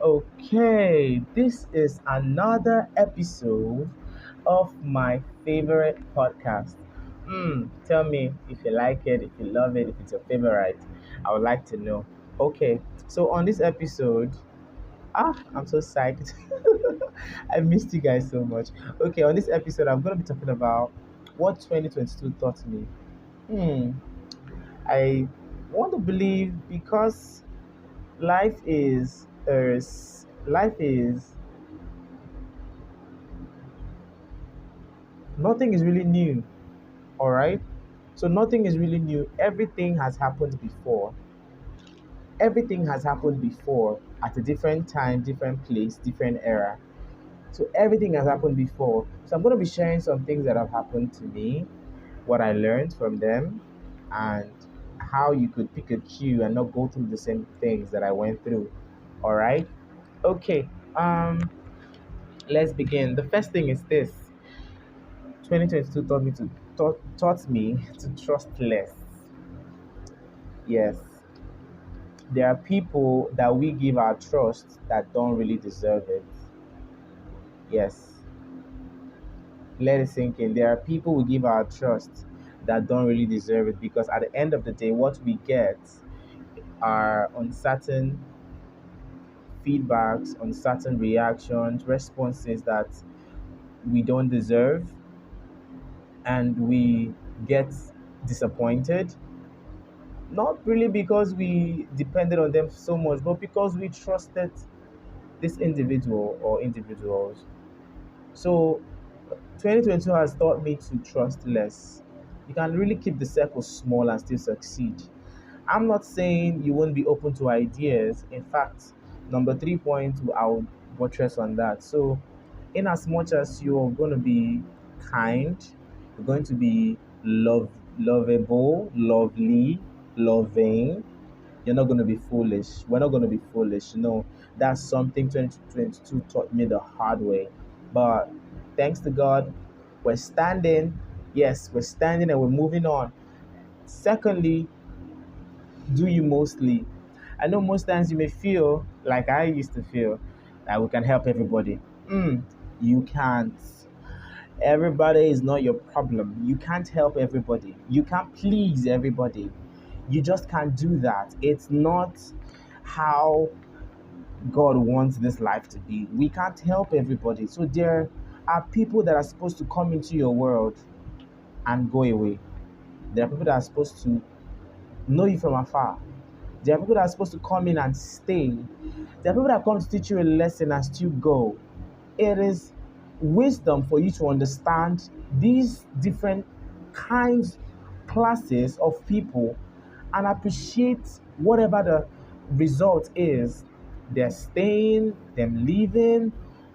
Okay, this is another episode of my favorite podcast. Tell me if you like it, if you love it, if it's your favorite. I would like to know. Okay, so on this episode, I'm so psyched. I missed you guys so much. Okay, on this episode, I'm going to be talking about what 2022 taught me. Hmm, I want to believe because life is nothing is really new, all right? So nothing is really new. Everything has happened before at a different time, different place, different era. So everything has happened before. So I'm going to be sharing some things that have happened to me, what I learned from them, and how you could pick a cue and not go through the same things that I went through. All right? Okay. Um let's begin. The first thing is this. 2022 taught me to trust less. Yes, there are people that we give our trust that don't really deserve it. Yes, let it sink in. There are people we give our trust that don't really deserve it because at the end of the day, what we get are uncertain feedbacks, uncertain reactions, responses that we don't deserve, and we get disappointed. Not really because we depended on them so much, but because we trusted this individual or individuals. So 2022 has taught me to trust less. You can really keep the circle small and still succeed. I'm not saying you won't be open to ideas. In fact, number 3 point, I'll buttress on that. So, in as much as you're going to be kind, you're going to be lovable, lovely, loving, you're not going to be foolish. We're not going to be foolish. That's something 2022 taught me the hard way. But thanks to God, we're standing. Yes, we're standing and we're moving on. Secondly, do you mostly? I know most times you may feel like I used to feel that we can help everybody. You can't. Everybody is not your problem. You can't help everybody. You can't please everybody. You just can't do that. It's not how God wants this life to be. We can't help everybody. So there are people that are supposed to come into your world and go away. There are people that are supposed to know you from afar. There are people that are supposed to come in and stay. There are people that come to teach you a lesson and still go. It is wisdom for you to understand these different kinds, classes of people and appreciate whatever the result is. They're staying, them leaving,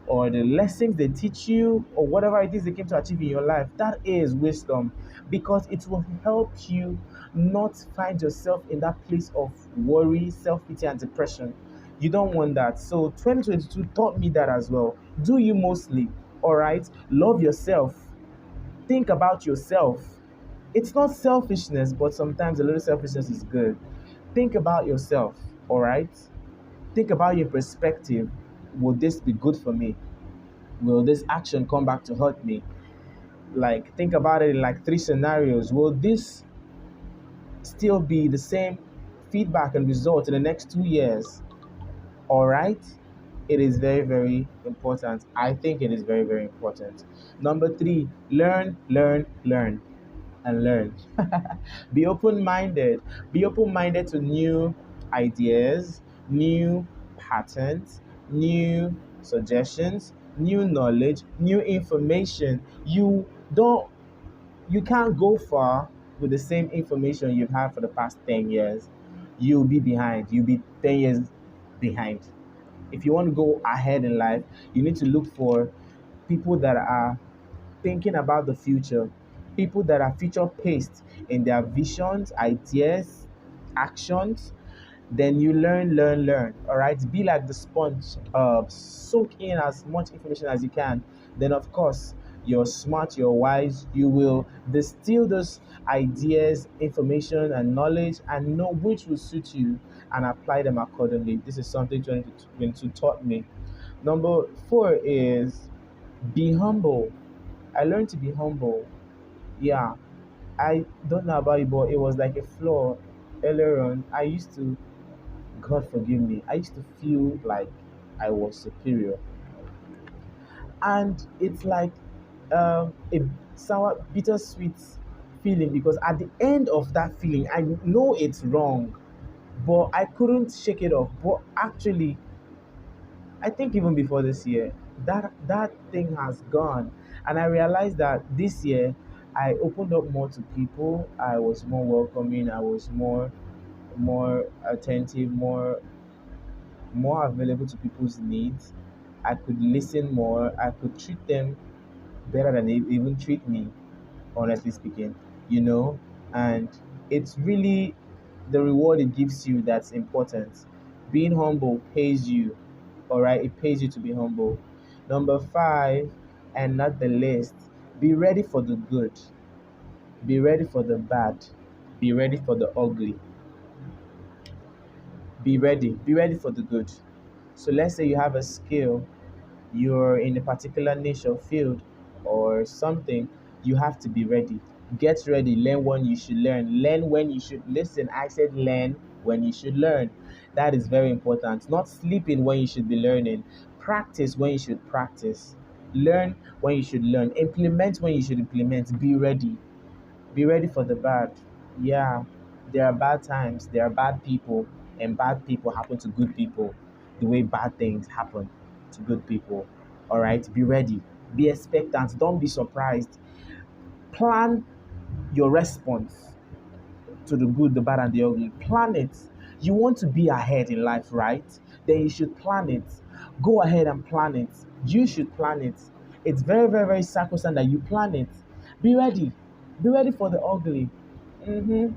or the lessons they teach you, or whatever it is they came to achieve in your life. That is wisdom because it will help you not find yourself in that place of worry, self pity, and depression. You don't want that. So 2022 taught me that as well. Do you mostly, all right? Love yourself. Think about yourself. It's not selfishness, but sometimes a little selfishness is good. Think about yourself, all right? Think about your perspective. Will this be good for me? Will this action come back to hurt me? Like, think about it in like three scenarios. Will this still be the same feedback and result in the next 2 years? All right? It is very, very important. I think it is very, very important. Number three, learn, learn, learn, and learn. Be open minded. Be open minded to new ideas, new patterns, new suggestions, new knowledge, new information. Don't you can't go far with the same information you've had for the past 10 years. You'll be behind. You'll be 10 years behind. If you want to go ahead in life, you need to look for people that are thinking about the future, people that are future paced in their visions, ideas, actions. Then you learn, learn, learn. All right, be like the sponge, soak in as much information as you can. Then, of course, you're smart, you're wise, you will distill those ideas, information, and knowledge and know which will suit you and apply them accordingly. This is something 2022 taught me. Number four is be humble. I learned to be humble. Yeah, I don't know about you, but it was like a flaw earlier on. I used to, God forgive me, I used to feel like I was superior. And it's like a sour, bittersweet feeling because at the end of that feeling, I know it's wrong, but I couldn't shake it off. But actually, I think even before this year, that thing has gone, and I realized that this year I opened up more to people. I was more welcoming. I was more attentive, more available to people's needs. I could listen more. I could treat them better than they even treat me, honestly speaking, you know. And it's really the reward it gives you that's important. Being humble pays you, all right? It pays you to be humble. Number five, and not the least, be ready for the good, be ready for the bad, be ready for the ugly, be ready for the good. So let's say you have a skill, you're in a particular niche or field or something, you have to be ready. Get ready, learn when you should learn when you should listen. I said learn when you should learn. That is very important. Not sleeping when you should be learning. Practice when you should practice. Learn when you should learn. Implement when you should implement. Be ready. Be ready for the bad. Yeah, there are bad times, there are bad people, and bad people happen to good people the way bad things happen to good people. All right, be ready, be expectant, don't be surprised. Plan your response to the good, the bad, and the ugly. Plan it. You want to be ahead in life, right? Then you should plan it. Go ahead and plan it. You should plan it. It's very, very, very sacrosanct that you plan it. Be ready. Be ready for the ugly. hmm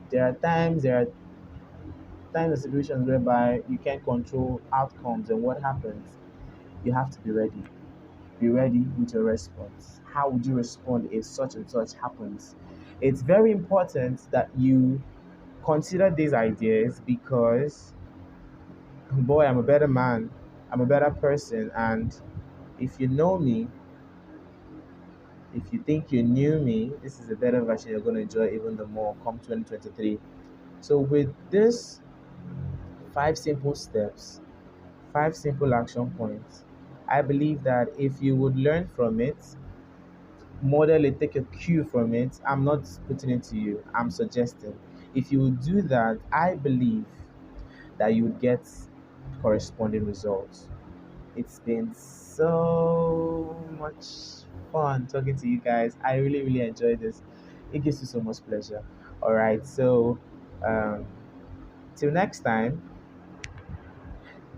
there are times and situations whereby you can't control outcomes and what happens. You have to be ready. Be ready with your response. How would you respond if such and such happens? It's very important that you consider these ideas because, boy, I'm a better man. I'm a better person. And if you know me, if you think you knew me, this is a better version you're going to enjoy even the more come 2023. So, with this five simple steps, five simple action points, I believe that if you would learn from it, model it, take a cue from it, I'm not putting it to you, I'm suggesting. If you would do that, I believe that you would get corresponding results. It's been so much fun talking to you guys. I really, really enjoyed this. It gives me so much pleasure. All right, so um, till next time,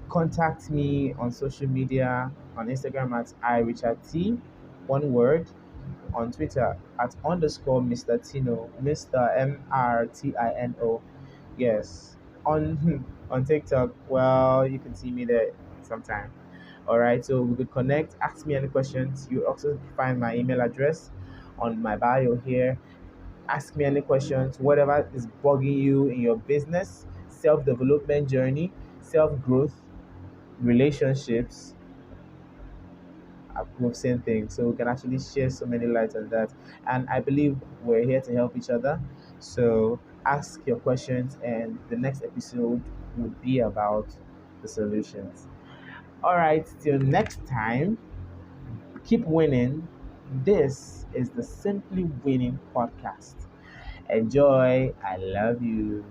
contact me on social media on Instagram at iRichardT, one word, on Twitter at underscore Mr. Tino, Mr. MRTINO. Yes. On on TikTok, well, you can see me there sometime. All right, so we could connect, ask me any questions. You also find my email address on my bio here. Ask me any questions, whatever is bugging you in your business, self development journey, self growth, relationships, we've seen things. So we can actually share so many lights on that. And I believe we're here to help each other. So ask your questions, and the next episode would be about the solutions. All right, till next time, keep winning. This is the Simply Winning Podcast. Enjoy. I love you.